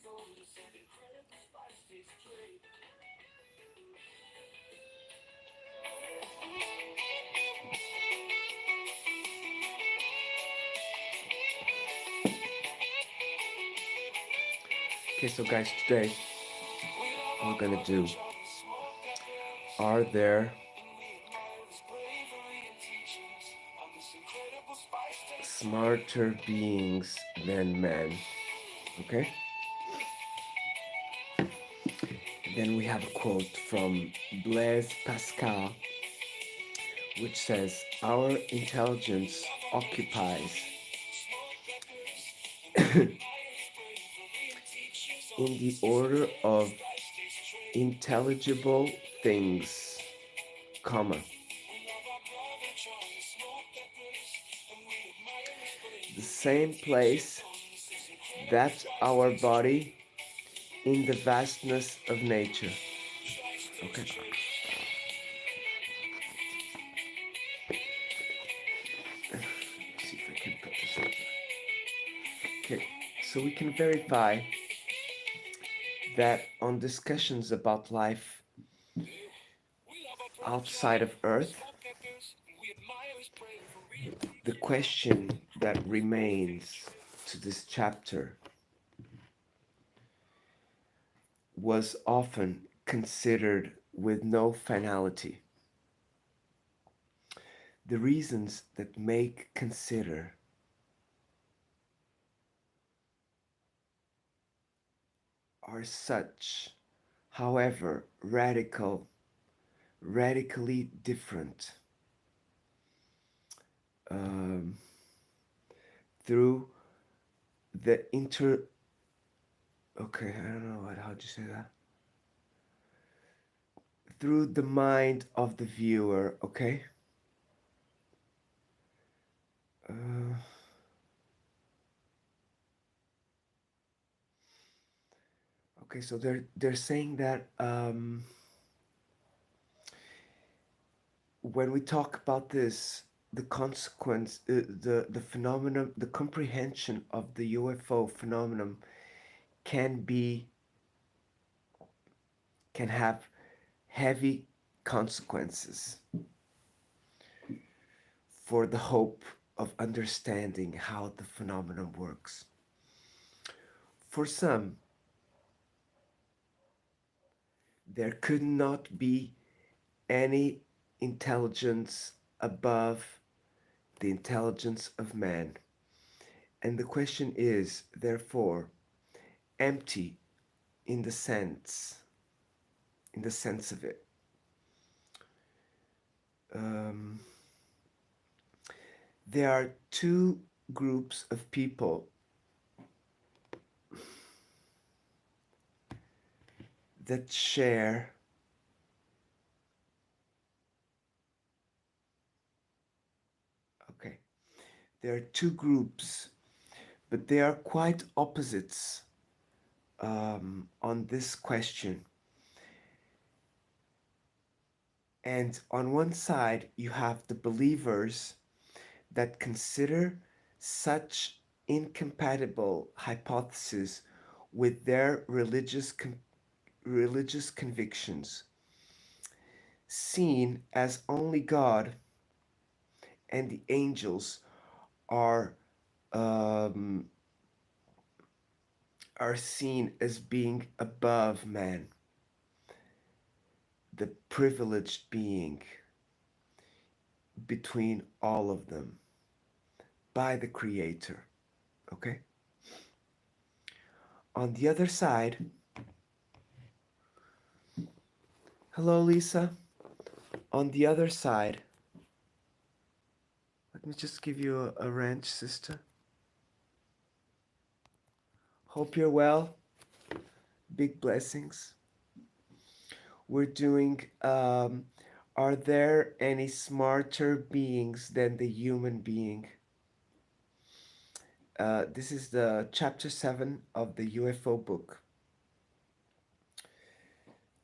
Okay, so guys, today we're gonna do, are there smarter beings than man? Okay? Then we have a quote from Blaise Pascal, which says, our intelligence occupies in the order of intelligible things, comma, the same place that our body in the vastness of nature. Okay. Let's see if I can put this up. Okay, so we can verify that on discussions about life outside of Earth, the question that remains to this chapter was often considered with no finality. The reasons that make consider are such, however, radically different um, through the okay, I don't know how'd you say that? Through the mind of the viewer, okay? Uh, okay, so they're saying that when we talk about this, the consequence, the phenomenon, the comprehension of the UFO phenomenon can be can have heavy consequences for the hope of understanding how the phenomenon works. For some, there could not be any intelligence above the intelligence of man. And the question is, therefore, empty in the sense, of it. Um, there are two groups of people that share okay, there are two groups, but they are quite opposites on this question. And on one side, you have the believers that consider such incompatible hypotheses with their religious convictions, seen as only God and the angels are um, are seen as being above man, the privileged being between all of them by the Creator. Okay? On the other side, hello, Lisa. On the other side, let me just give you a wrench, sister. Hope you're well. Big blessings. We're doing, are there any smarter beings than the human being? This is the chapter 7 of the UFO book.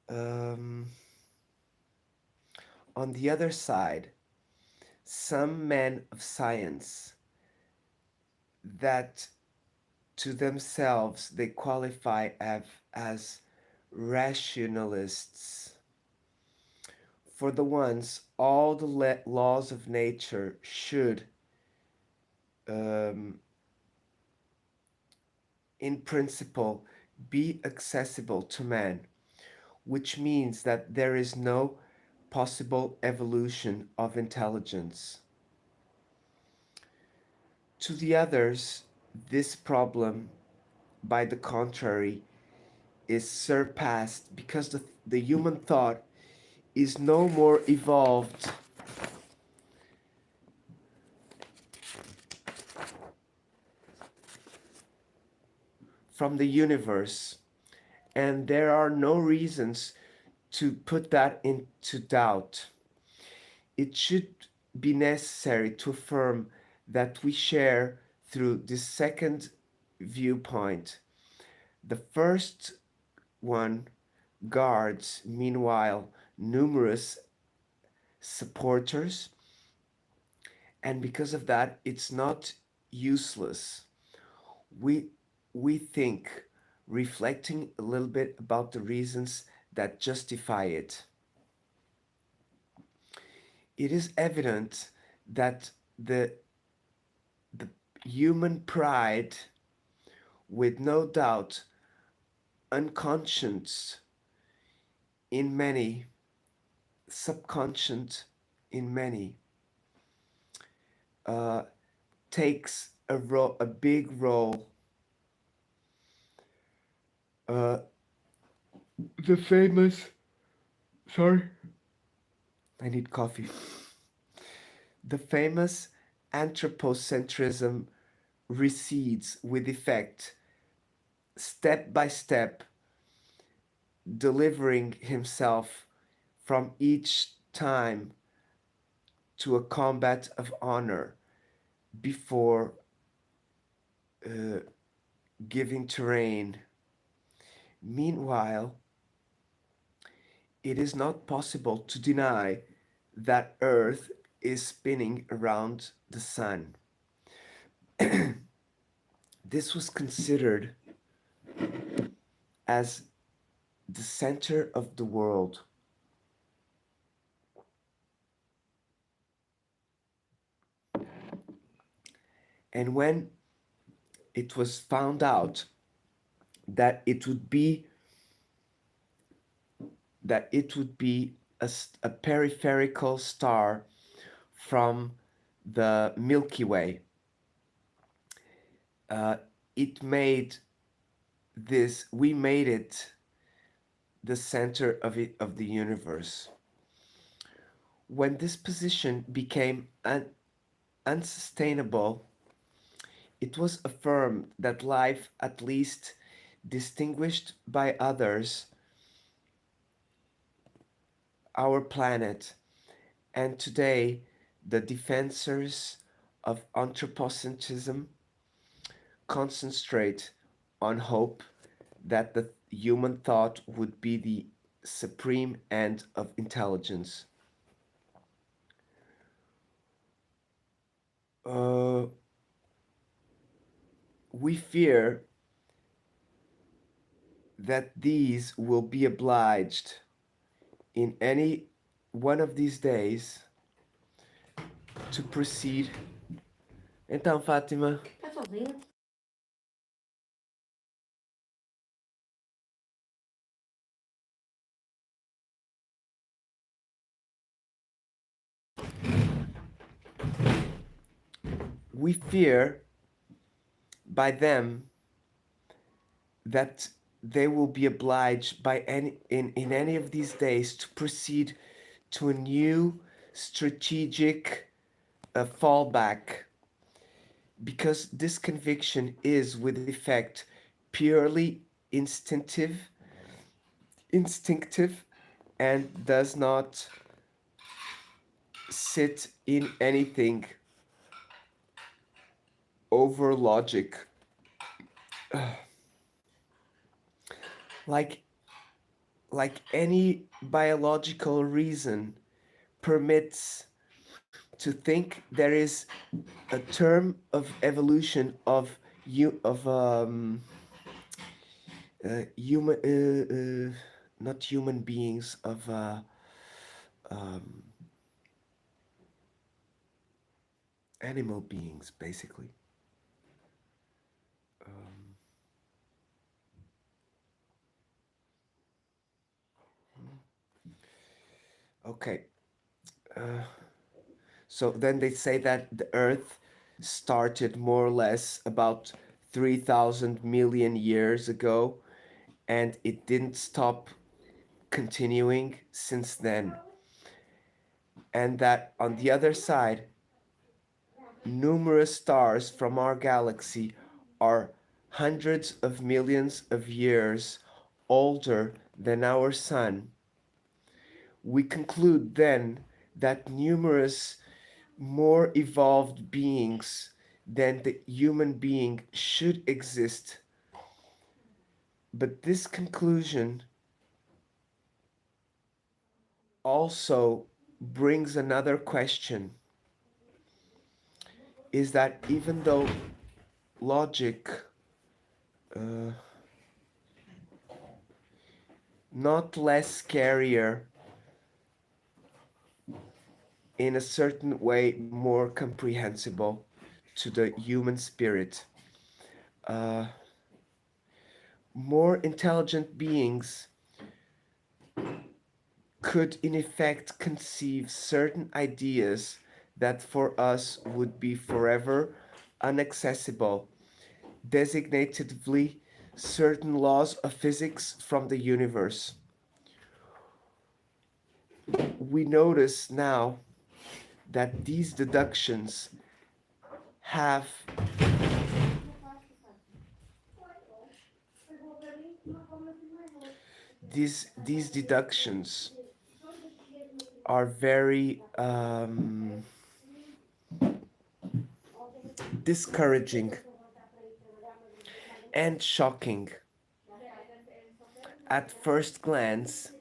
Um, on the other side, some men of science that To themselves, they qualify as rationalists. For the ones, all the laws of nature should, um, in principle, be accessible to man, which means that there is no possible evolution of intelligence. To the others, this problem, by the contrary, is surpassed because the human thought is no more evolved from the universe, and there are no reasons to put that into doubt. It should be necessary to affirm that we share through this second viewpoint. The first one guards, meanwhile, numerous supporters, and because of that, it's not useless. We we think, reflecting a little bit about the reasons that justify it. It is evident that the human pride, with no doubt unconscious in many, subconscious in many, uh, takes a big role. Uh, the famous, sorry, I need coffee. The famous anthropocentrism recedes with effect, step by step, delivering himself from each time to a combat of honor before uh, giving terrain. Meanwhile, it is not possible to deny that Earth is spinning around the sun. This was considered as the center of the world. And when it was found out that it would be a peripheral star from the Milky Way, uh, it made we made it the center of the universe. When this position became unsustainable, it was affirmed that life, at least distinguished by others, our planet, and today the defensors of anthropocentrism concentrate on hope that the human thought would be the supreme end of intelligence. Uh, we fear that these will be obliged in any one of these days to proceed. Então, Fátima, we fear by them that they will be obliged by in any of these days to proceed to a new strategic fallback, because this conviction is with effect purely instinctive and does not sit in anything over logic. like like any biological reason permits to think there is a term of evolution of of human not human beings of um, animal beings basically. um, okay, uh, so then they say that the earth started more or less about 3,000 million years ago, and it didn't stop continuing since then. And that on the other side, numerous stars from our galaxy are hundreds of millions of years older than our sun. We conclude then that numerous more evolved beings than the human being should exist. But this conclusion also brings another question, is that even though logic uh, not less scarier, in a certain way more comprehensible to the human spirit, uh, more intelligent beings could in effect conceive certain ideas that for us would be forever inaccessible, designatively certain laws of physics from the universe. We notice now that these deductions have these deductions are very discouraging and shocking at first glance,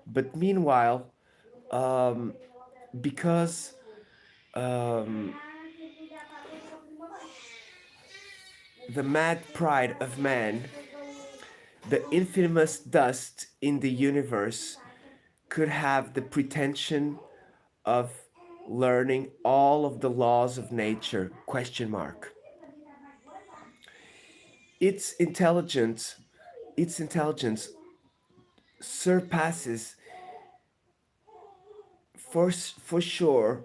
but meanwhile, um, because um, the mad pride of man, the infamous dust in the universe, could have the pretension of learning all of the laws of nature, question mark. its intelligence its intelligence surpasses for sure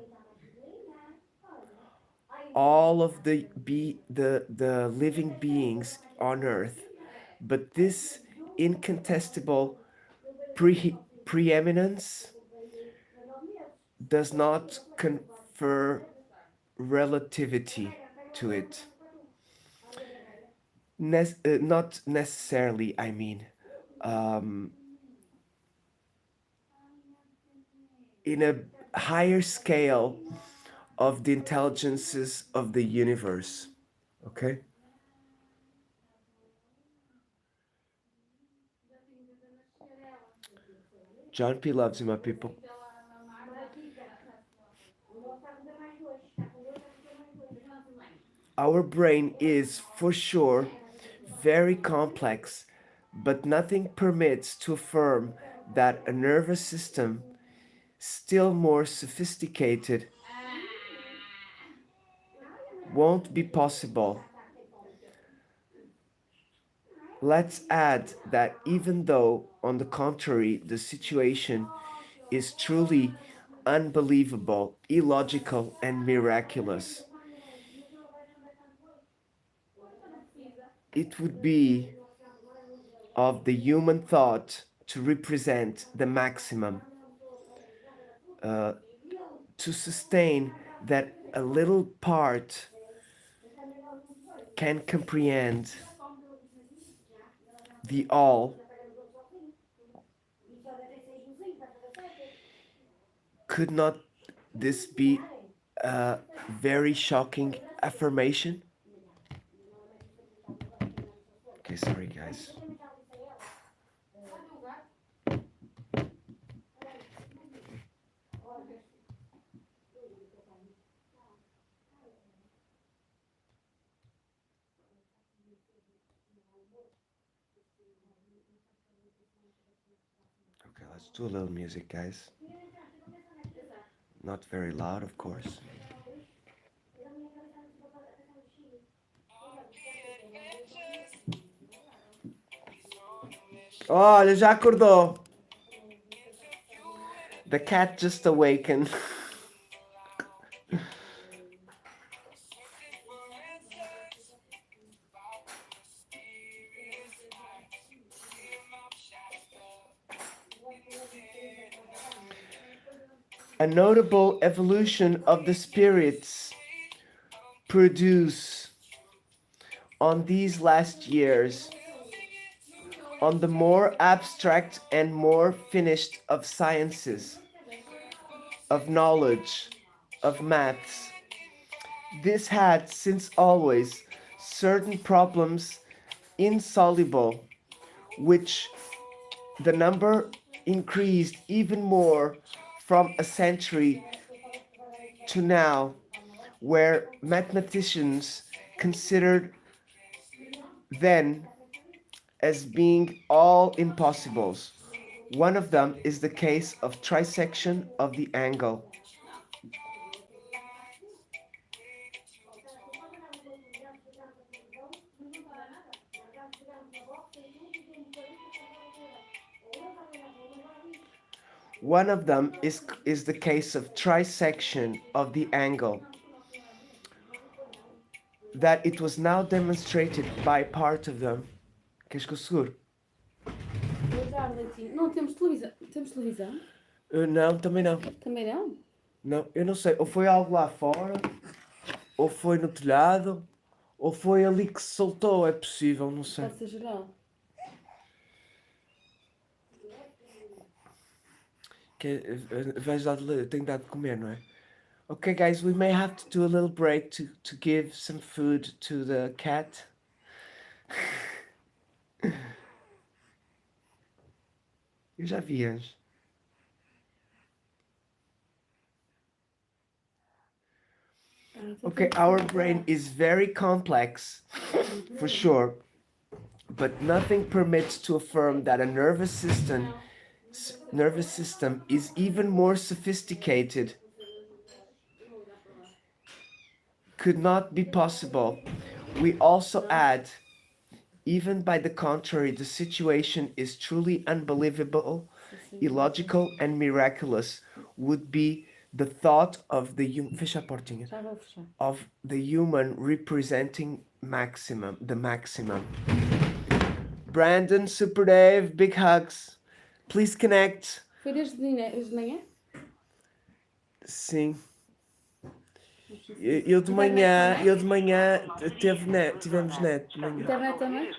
all of the living beings on earth, but this incontestable preeminence does not confer relativity to it. Not necessarily, I mean, um, in a higher scale of the intelligences of the universe. Okay? John P. loves you, my people. Our brain is, for sure, very complex, but nothing permits to affirm that a nervous system still more sophisticated won't be possible. Let's add that even though, on the contrary, the situation is truly unbelievable, illogical, and miraculous, it would be of the human thought to represent the maximum, uh, to sustain that a little part can comprehend the all. Could not this be a very shocking affirmation? Okay, sorry guys. Okay, let's do a little music, guys. Not very loud, of course. Olha, já acordou. The cat just awakened. A notable evolution of the spirits produce on these last years on the more abstract and more finished of sciences, of knowledge, of maths. This had since always certain problems insoluble, which the number increased even more from a century to now, where mathematicians considered then as being all impossibles. One of them is the case of trisection of the angle. One of them is the case of trisection of the angle, that it was now demonstrated by part of them. Queres que eu segure? Boa tarde, Leitinho. Não temos televisão. Temos televisão? Não, também não. Também não? Não, eu não sei. Ou foi algo lá fora, ou foi no telhado, ou foi ali que se soltou. É possível, não sei. Pode ser geral. Vais dar tenho dado de comer, não é? Okay, guys, we may have to do a little break to give some food to the cat. Eu já vi antes. Okay, our brain is very complex, for sure, but nothing permits to affirm that a nervous system is even more sophisticated. Could not be possible. We also add, even by the contrary, the situation is truly unbelievable, illogical, and miraculous. Would be the thought of the of the human representing the maximum. Brandon, Super Dave, big hugs. Please connect. Foi desde de manhã? Sim. Eu de manhã tivemos net de manhã. Internet também?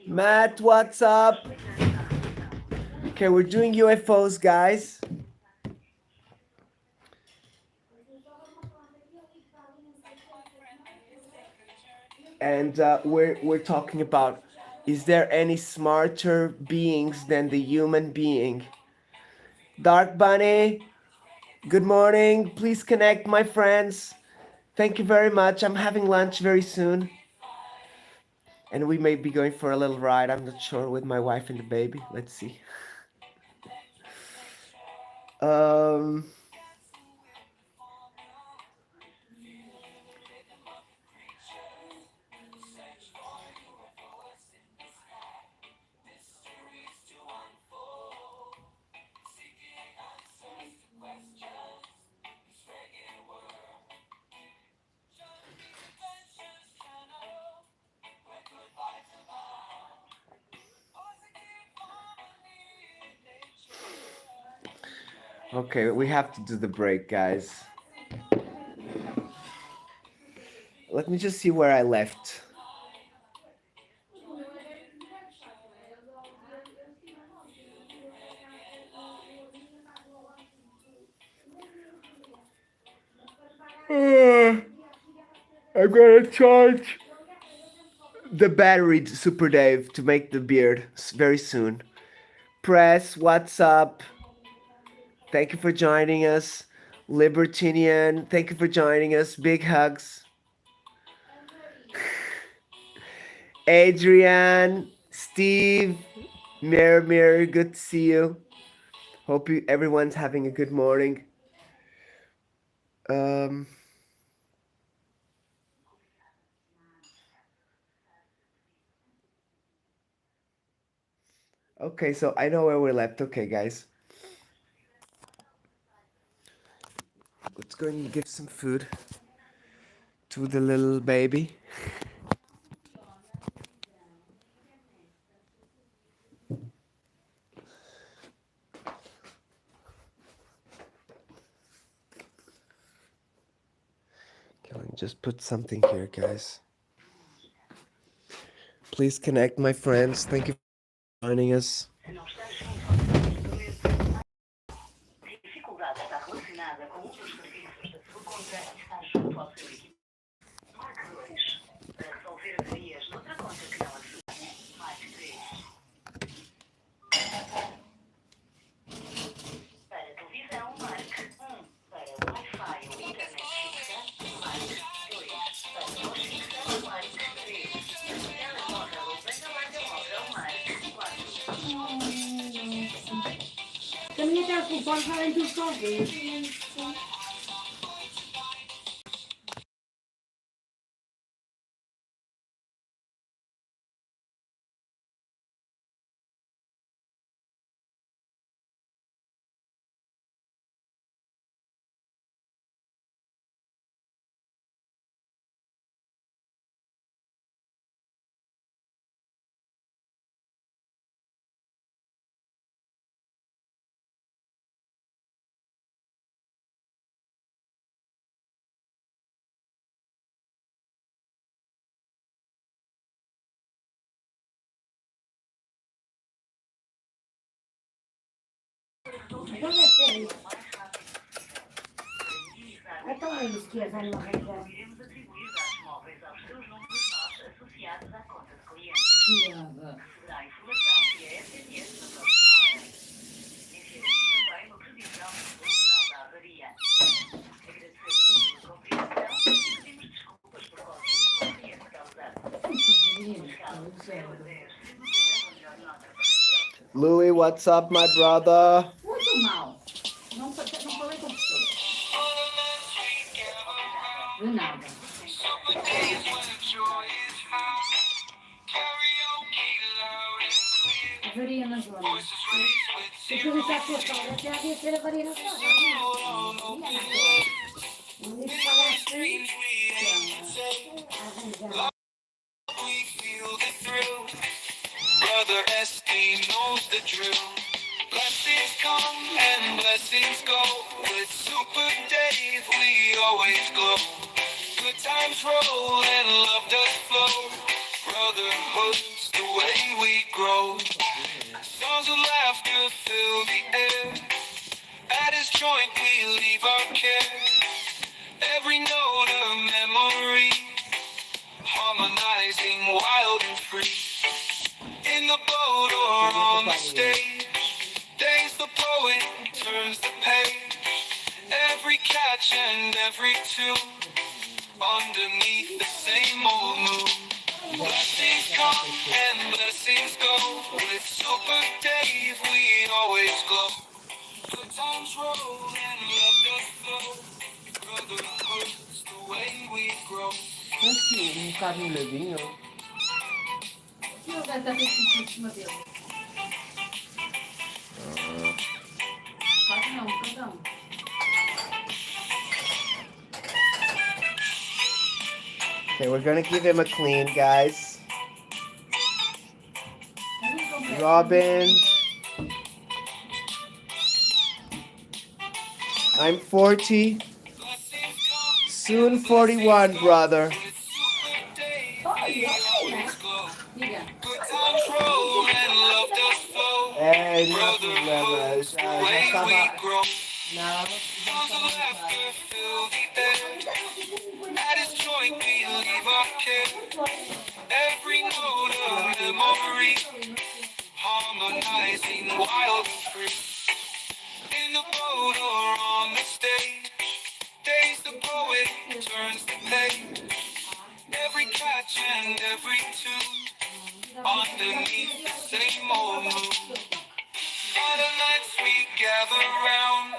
Matt, what's up? Okay, we're doing UFOs, guys. And we're talking about, is there any smarter beings than the human being? Dark Bunny, good morning. Please connect, my friends. Thank you very much. I'm having lunch very soon. And we may be going for a little ride. I'm not sure, with my wife and the baby. Let's see. Um, okay, we have to do the break, guys. Let me just see where I left. Uh, I'm gonna charge the battery, Super Dave, to make the beard very soon. Press, what's up? Thank you for joining us. Libertinian, thank you for joining us. Big hugs. Adrian, Steve, Mir, good to see you. Hope everyone's having a good morning. Um, okay, so I know where we left. Okay, guys. Let's go and give some food to the little baby. Okay, let me just put something here, guys. Please connect, my friends. Thank you for joining us. Também até com pode falar entre os talvez. Então é sério. Então é isso que é, vai lá arranjar. Diaba. Louis, what's up, my brother? Muito mal. Não falei com a pessoa. De nada. Avaria na zona. Porque ele está a ser fora, já havia ser avaria na zona. Não disse falar assim. Brother SD knows the drill. Blessings come and blessings go. With Super Dave, we always glow. Good times roll and love does flow. Brotherhood's the way we grow. Songs of laughter fill the air. At his joint we leave our care. Every note a memory, harmonizing wild and free. In the boat or on the stage, Dave's the poet, turns the page. Every catch and every tune, underneath the same old moon. Blessings come and blessings go. With Super Dave we always glow. Good times roll and love does flow. Brotherhood's the way we grow. Aqui, bocado molhadinho. Ele deve estar feito em cima dele. Claro que não, perdão. Okay, we're gonna give him a clean, guys. Robin. I'm 40. Soon 41, brother. Diga. É, não há problema. Já estava. Não, já estava. underneath the same old moon. Other nights we gather round,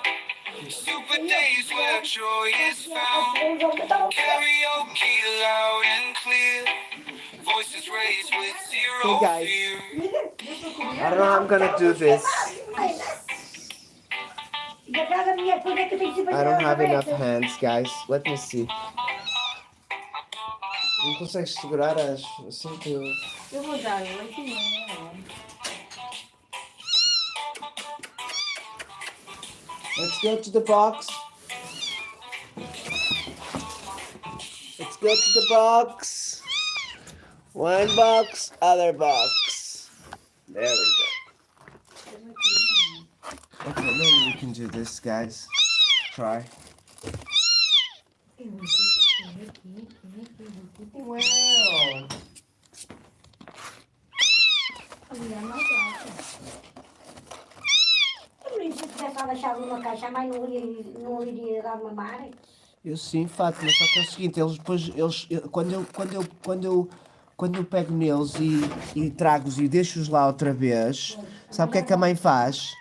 super days where joy is found. Karaoke loud and clear, voices raised with zero Hey, guys. fear. I don't know how I'm gonna do this. I don't have enough hands, guys. Let me see. Não consegues segurar as... assim que eu... Eu vou dar ela aqui, não. Let's go to the box. Let's go to the box. One box, other box. There we go. Okay, maybe we can do this, guys. Try. Well. Se tivesse deixado uma caixa, a mãe não iria dar mamar. Eu sim, Fátima, só que é o seguinte, eles depois, quando eu pego neles e trago-os e deixo-os lá outra vez, sabe o que é que a mãe faz?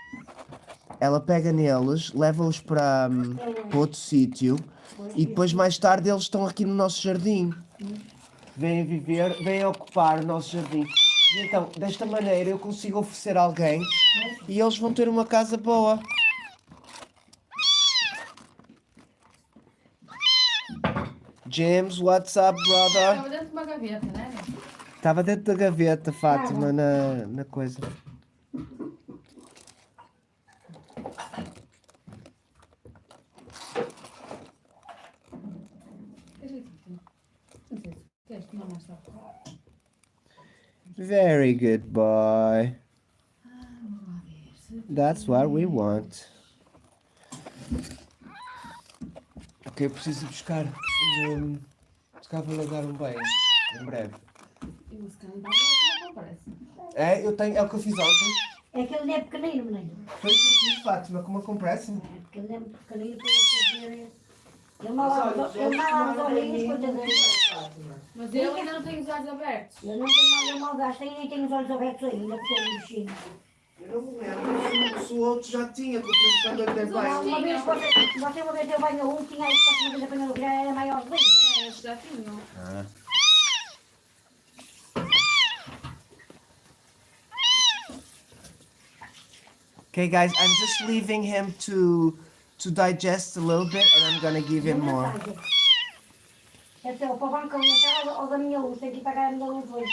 Ela pega neles, leva-os para outro sítio e depois mais tarde eles estão aqui no nosso jardim. Vêm viver, vêm ocupar o nosso jardim. E então, desta maneira eu consigo oferecer a alguém e eles vão ter uma casa boa. James, what's up, brother? Estava dentro de uma gaveta, não é? Estava dentro da gaveta, Fátima, na coisa. Very good boy. That's what we want. Ok, eu preciso buscar. Se calhar vou dar um banho em breve. Eu se calhar não parece. É, eu tenho, é o que eu fiz ontem. É que ele é pequenino, menino. Foi o que eu fiz, Fátima, com uma compressa. É porque ele é pequenino para eu fazer. Ele mal lava os olhinhos, coitadinho. Mas ele ainda não tem os olhos abertos. Eu não tenho mal gasto, nem tenho os olhos abertos ainda, porque é um bichinho. Eu não me lembro, se o outro já tinha, porque não estava a ter banho. Uma vez você uma vez deu banho a um, tinha aí para uma vez apanhou, já era maior de banho. É, esses já tinham. Ah. Okay, guys, I'm just leaving him to digest a little bit, and I'm gonna give him more. Até o banco na cara ou da minha luz, tem que pagar a minha luz hoje.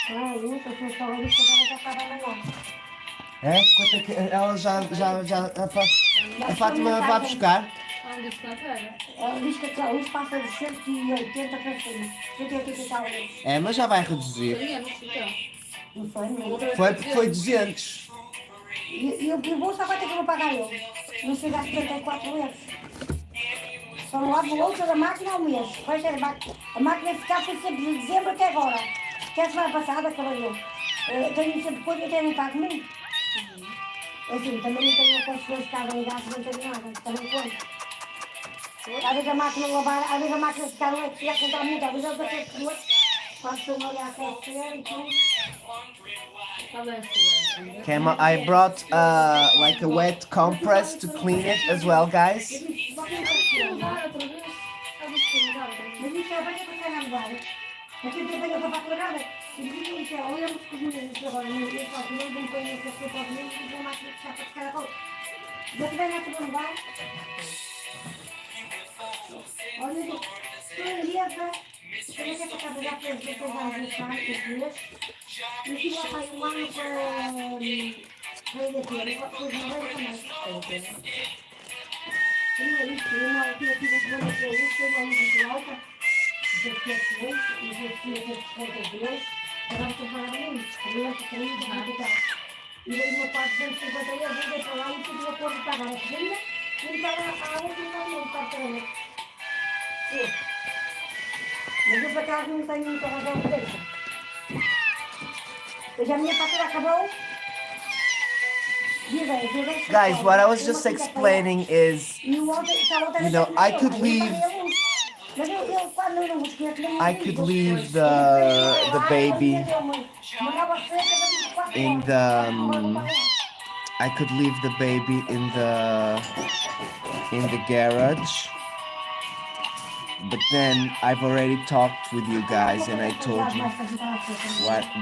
Ah, isso, eu sou só a lista, agora já estava amanhã. É? Quanto é que ela já a Fátima vai buscar? Ela diz que a luz passa de 180 para cima. 180 e tal. É, mas já vai reduzir. Não foi, não. Foi porque foi 200. E o bolso agora tem que eu vou pagar eu. Não chega a 74 euros. Só não lavo o louça da máquina ao mês. Vai ser a máquina ficar foi sempre de dezembro até agora. Até a semana passada, acabei eu. Tenho sempre coisa, até não pago muito. Assim, também não tenho aquelas coisas que estavam ligadas, não tenho nada. Também conto. Às vezes a máquina lavar, às vezes a máquina ficar não é que já contar muito, às vezes eu tenho que noite, quando estou ali a aquecer e tudo. Okay, I brought like a wet compress to clean it as well, guys. Mas isso é bem para cá na mudada. Aqui tem a para nada. E digo isso, olhamos com os meninos agora, não faço nem não ponho essa coisa para os meninos e vou mais para a caracol. Já tiver nessa para mudar. Olha, estou lieta. Tenho que essa casa já fez depois a ajustar os dias. E tive lá para um ano para ir aqui. Depois não vai também. Tenho isso, eu tive a semana para isso, tenho uma luz muito alta. Os aquecimentos, os descontos deles. Agora estou pagando muito. Eu acho que tenho de radical. E daí uma parte de 250 euros, eu dei para lá e tive o acordo de pagar a segunda. E pagar a outra e pagar o quarto para mim. Sim. Mas eu para casa não tenho muita razão de deixa. Hoje a minha fatura acabou. Guys, what I was just explaining is, you know, I could leave Mas eu quando eu não mosquito, não I me could ligo. leave E depois the lá, baby mandava frente, eu disse 4 in horas. the Agora não paga. I could leave the baby in the garage. But then I've already talked with you guys and I told you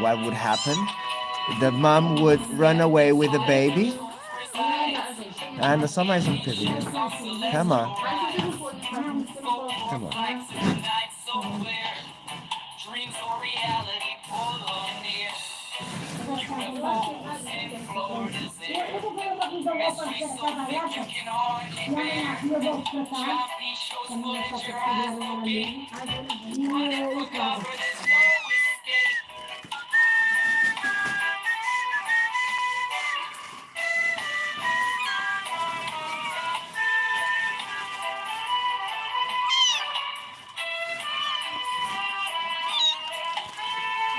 what would happen. The mom would run away with the baby. Anda só mais um bocadinho. Come on. Come on. Eu vou ver uma coisa boa para ser a casa aberta. E amanhã eu volto para cá. Também é só para trabalhar lá mesmo. E eu trago.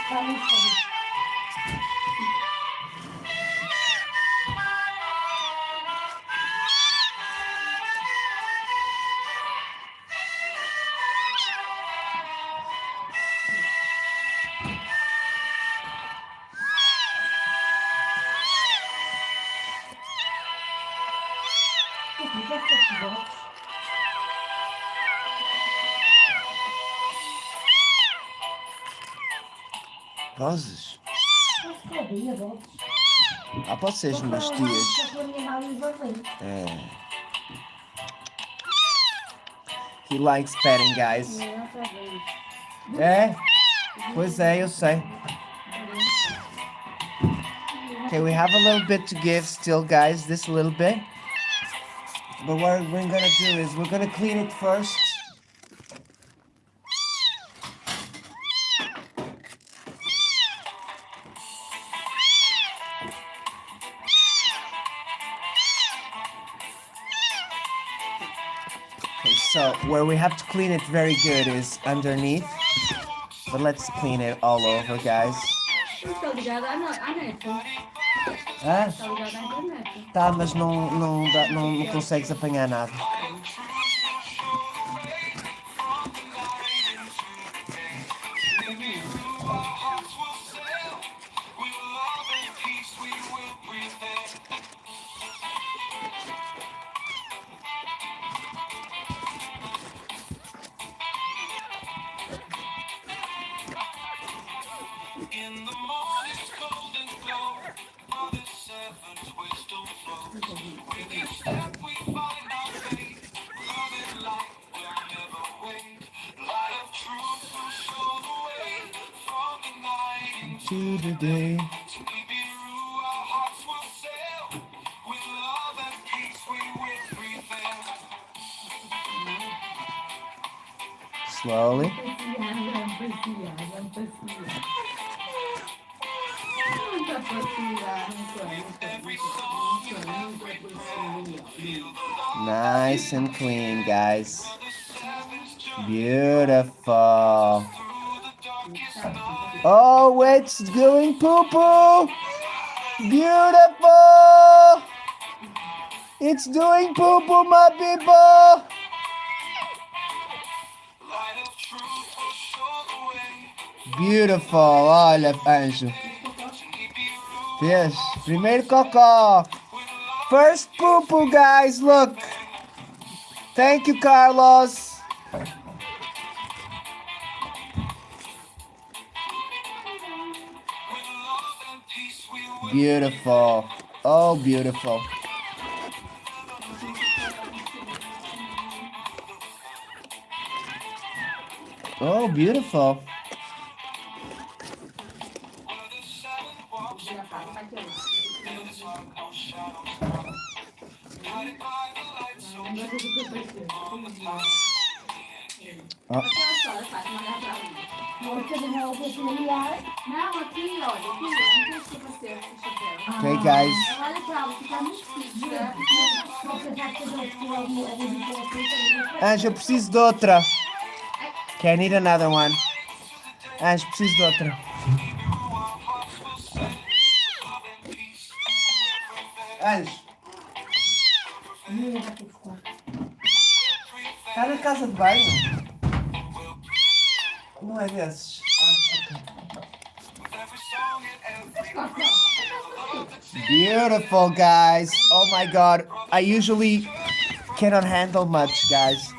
Está muito bom. O que é que é bom? Vozes? Acho que havia votos. Ah, pode ser as minhas tias. É. He likes petting, guys. É? Pois é, eu sei. Okay, we have a little bit to give still, guys. This little bit. But what we're gonna do is we're gonna clean it first. Okay, so where we have to clean it very good is underneath. But let's clean it all over, guys. Estou ligada à net. Hã? Estou ligada à internet. Tá, mas não consegues apanhar nada. In the morning's golden glow, all the seventh wisdom flows. With each step we find our faith. Love and light will never wait. Light of truth will show the way. From the night into To the day. to Nibiru, our hearts will sail. With love and peace we will prevail. Slowly. Nice and clean, guys. Beautiful. Oh, it's doing poo-poo. Beautiful. It's doing poo-poo, my people. Light of truth will show the way. Beautiful. Olha, Anjo. Yes. Primeiro cocó. First poo-poo, guys. Look. Thank you, Carlos. Beautiful. Oh, beautiful. Oh, beautiful. Oh, Não, aqui, olha, aqui, não sei se você assiste dela. okay, guys. Olha pra ela, fica muito difícil, né? Anjo, eu preciso de outra. Okay, I need another one. Anjo, preciso de outra. Anjo. Está na casa de banho. Não é desses. Beautiful, guys. Oh my god. I usually cannot handle much, guys.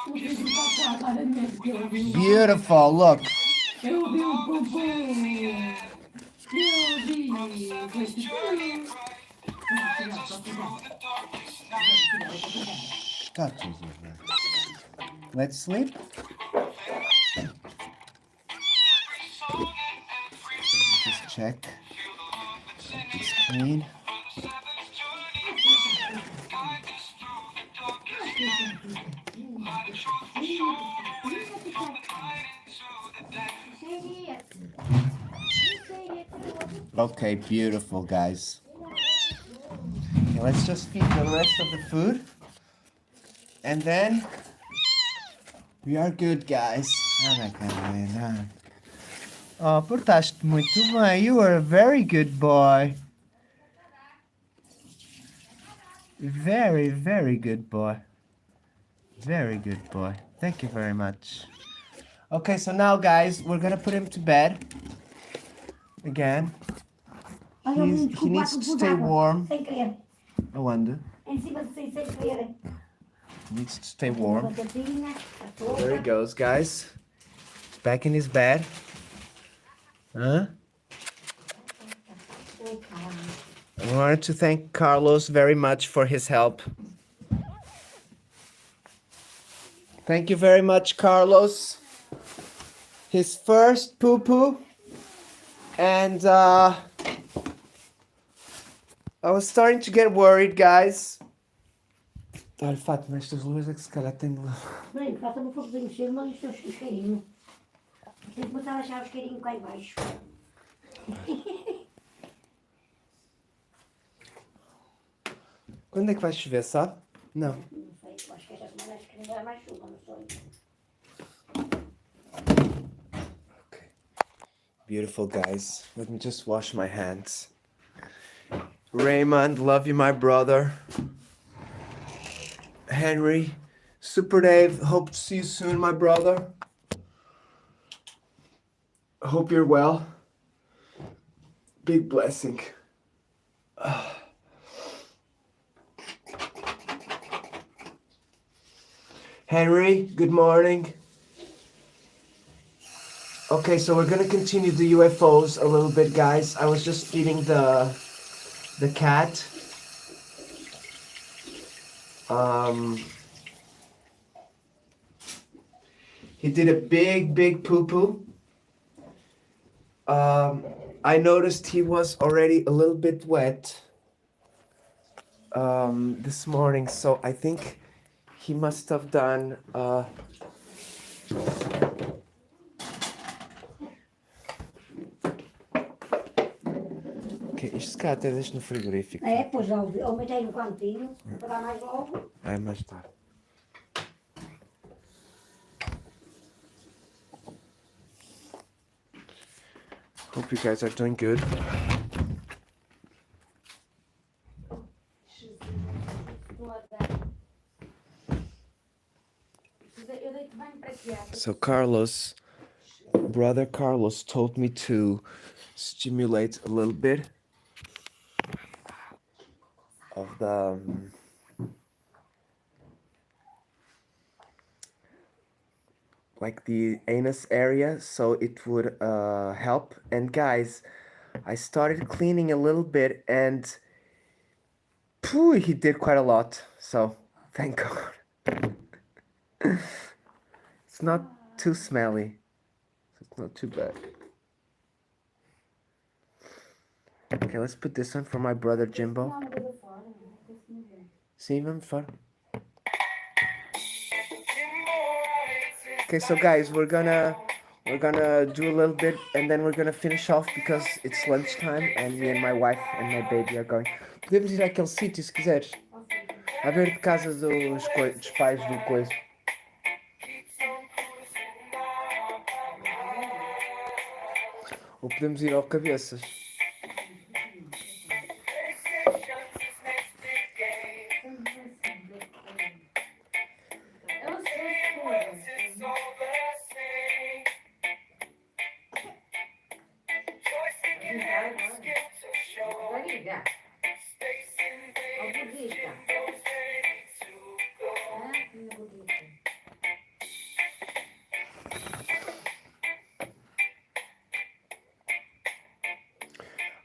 O Pedro passa claramente que eu ouvi o Beautiful, look. Eu ouvi o bumbum. Eu ouvi. Foi tipo. Não, cuidado, só cuidado. Tá tudo bem. Let's sleep. Just check. It's clean. Okay, beautiful, guys. Okay, let's just feed the rest of the food. And then we are good, guys. Oh, portaste muito bem. You are a very good boy. Very, very good boy. Very good boy. Thank you very much. Okay, so now, guys, we're gonna put him to bed. Again. He needs to stay warm. Sem querer. Aonde? Em cima de sem querer. Needs to stay warm. Batatinha, a touca. There he goes, guys. Back in his bed. Huh? I wanted to thank Carlos very much for his help. Thank you very much, Carlos. His first poo-poo. And I was starting to get worried, guys. Olha, Fátima, estas luzes é que se calhar tem de lá. Bem, falta-me um pouquinho de cheiro, mas isto é o isqueirinho. Tem que começar a achar o isqueirinho cá embaixo. Quando é que vai chover, sabe? Não. Não sei, eu acho que esta semana acho que ainda há mais chuva, não sei. Okay. Beautiful, guys. Let me just wash my hands. Raymond, love you, my brother. Henry, Super Dave, hope to see you soon, my brother. Hope you're well. Big blessing. Henry, good morning. Okay, so we're gonna continue the UFOs a little bit, guys. I was just feeding the cat. He did a big poo-poo. I noticed he was already a little bit wet this morning, so I think he must have done ok, isto se calhar até deixo no frigorífico. É, pois já ouvi. Eu meti no cantinho, para dar mais logo. É mais tarde. Hope you guys are doing good. So Carlos, brother Carlos told me to stimulate a little bit of the like the anus area, so it would help. And guys, I started cleaning a little bit, and phew, he did quite a lot, so thank God. It's not too smelly, so it's not too bad. Okay, let's put this one for my brother Jimbo. Sim, vamos fora. Okay, so guys, we're gonna do a little bit, and then we're gonna finish off because it's lunchtime, and me and my wife and my baby are going. Podemos ir àquele sítio se quiseres. A ver de casa dos pais do coisa. Ou podemos ir ao Cabeças.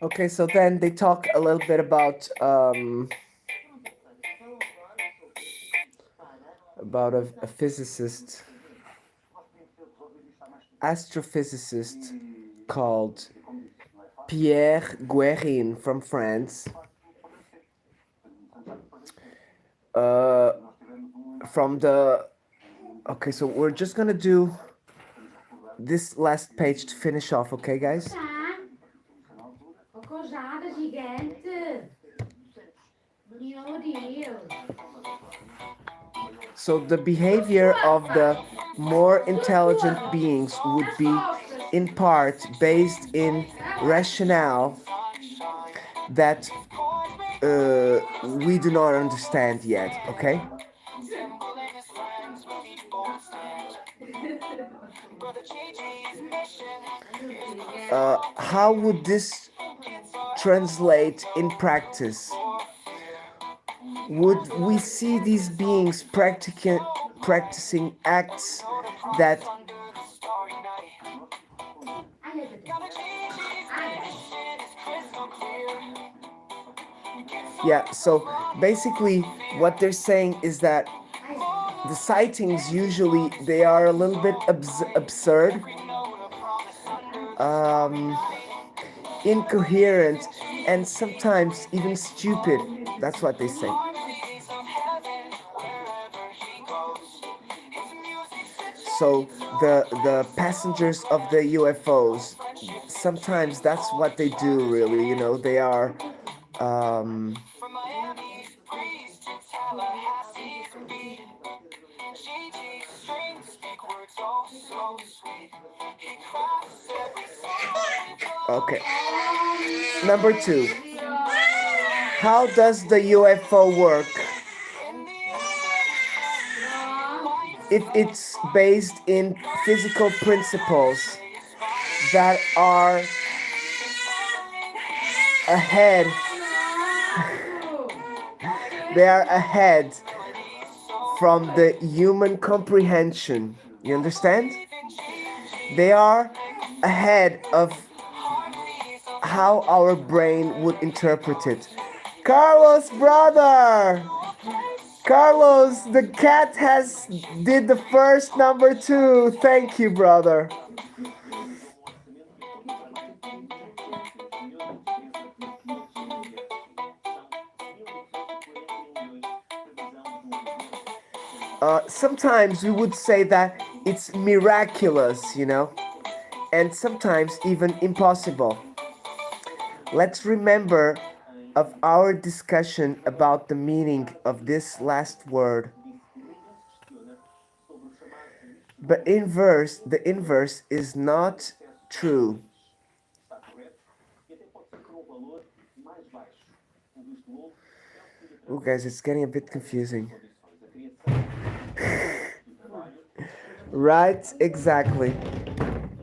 Okay, so then they talk a little bit about a physicist, astrophysicist called Pierre Guérin from France. Uh, from the Okay, so we're just gonna do this last page to finish off, okay, guys? Tá. Ô, cojada gigante. Meu Deus. So the behavior of the more intelligent beings would be in part based in rationale that we do not understand yet, okay? How would this translate in practice? Would we see these beings practicing acts that yeah, so basically what they're saying is that the sightings usually they are a little bit absurd, um, incoherent, and sometimes even stupid. That's what they say. So the passengers of the UFOs, sometimes that's what they do. Really, you know, they are. Um, okay. Number two. How does the UFO work? If it's based in physical principles that are ahead, they are ahead from the human comprehension. You understand? They are ahead of how our brain would interpret it. Carlos, brother! Carlos, the cat has did the first number 2. Thank you, brother. Sometimes we would say that it's miraculous, you know, and sometimes even impossible. Let's remember of our discussion about the meaning of this last word. But the inverse is not true. Oh, guys, it's getting a bit confusing. Right, exactly.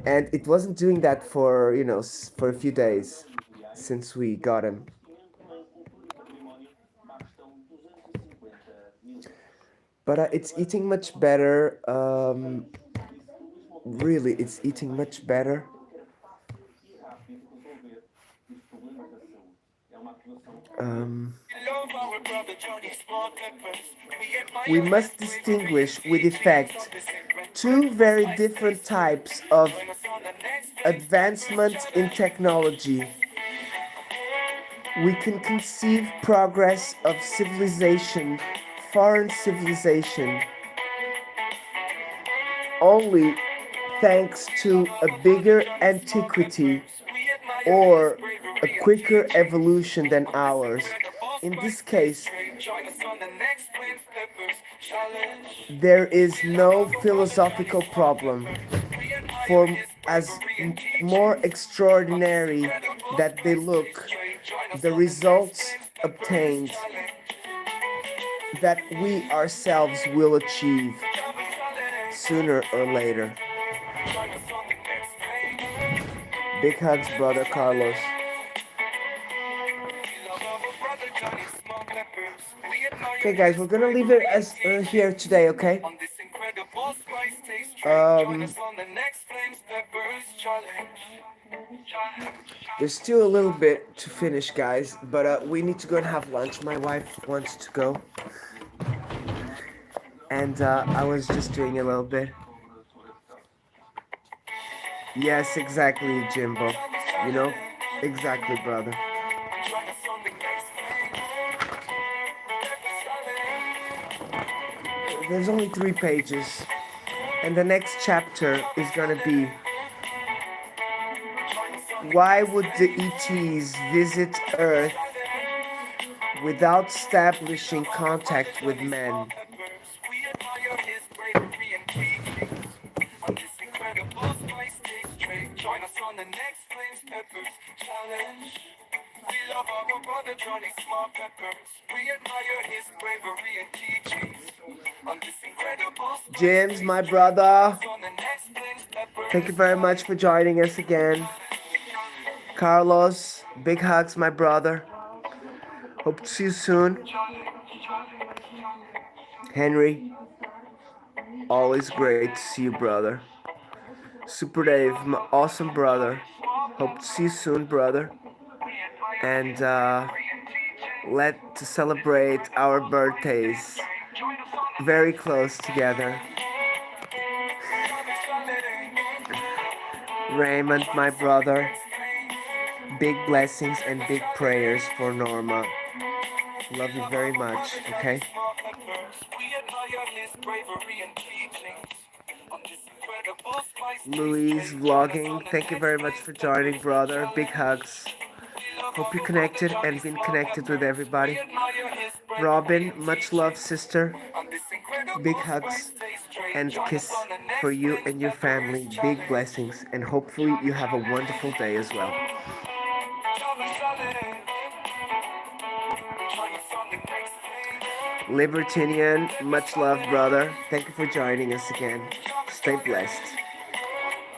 And it wasn't doing that for, for a few days since we got him. But it's eating much better. Really, it's eating much better. We must distinguish with effect two very different types of advancement in technology. We can conceive progress of civilization, foreign civilization, only thanks to a bigger antiquity or a quicker evolution than ours. In this case, there is no philosophical problem. For as more extraordinary that they look, the results obtained that we ourselves will achieve sooner or later. Big hugs, brother Carlos. Okay, guys, we're gonna leave it as here today, okay? There's still a little bit to finish, guys, but we need to go and have lunch. My wife wants to go, and I was just doing a little bit. Yes, exactly, Jimbo. You know, exactly, brother. There's only 3 pages, and the next chapter is gonna be why would the ETs visit Earth without establishing contact with men? Join us on the next Flames Peppers challenge. We love our brother Johnny Smart Peppers. We admire his bravery and teachings. On this incredible James, my brother, thank you very much for joining us again. Carlos, big hugs, my brother. Hope to see you soon. Henry, always great to see you, brother. Super Dave, my awesome brother. Hope to see you soon, brother. And let's celebrate our birthdays very close together. Raymond, my brother. Big blessings and big prayers for Norma. Love you very much, okay? Louise vlogging, thank you very much for joining, brother. Big hugs. Hope you connected and been connected with everybody. Robin, much love, sister. Big hugs and kiss for you and your family. Big blessings, and hopefully you have a wonderful day as well. Libertinian, much love, brother. Thank you for joining us again. Stay blessed.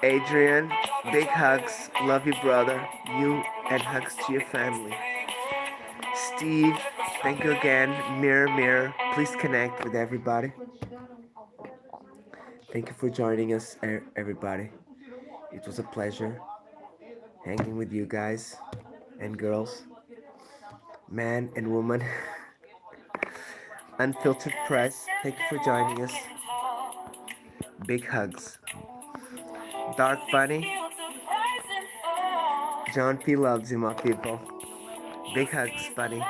Adrian, big hugs. Love you, brother. You and hugs to your family. Steve, thank you again. Mirror, mirror, please connect with everybody. Thank you for joining us, everybody. It was a pleasure hanging with you guys and girls, man and woman. Unfiltered Press, thank you for joining us. Big hugs. Dark Bunny, John P loves you, my people. Big hugs, buddy.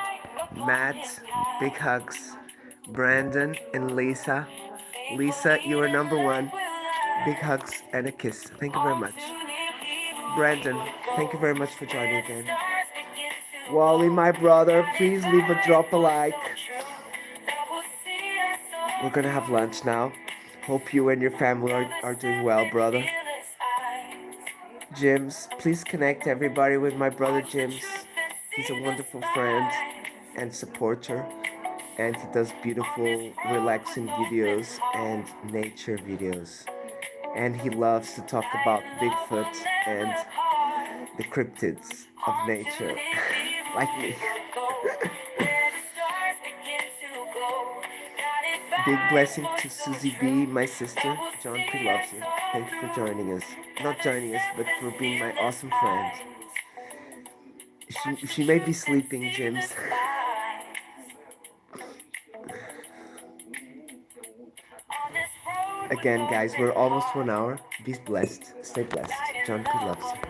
Matt, big hugs. Brandon and Lisa. Lisa, you are number one. Big hugs and a kiss. Thank you very much. Brandon, thank you very much for joining again. Wally, my brother, please leave a drop a like. We're gonna have lunch now. Hope you and your family are doing well, brother. Jims, please connect everybody with my brother Jims. He's a wonderful friend and supporter, and he does beautiful, relaxing videos and nature videos. And he loves to talk about Bigfoot and the cryptids of nature, like me. Big blessing to Susie B, my sister. John P loves you. Thank you for joining us. Not joining us, but for being my awesome friend. She may be sleeping, Jims. Again, guys, we're almost 1 hour. Be blessed. Stay blessed. John P loves you.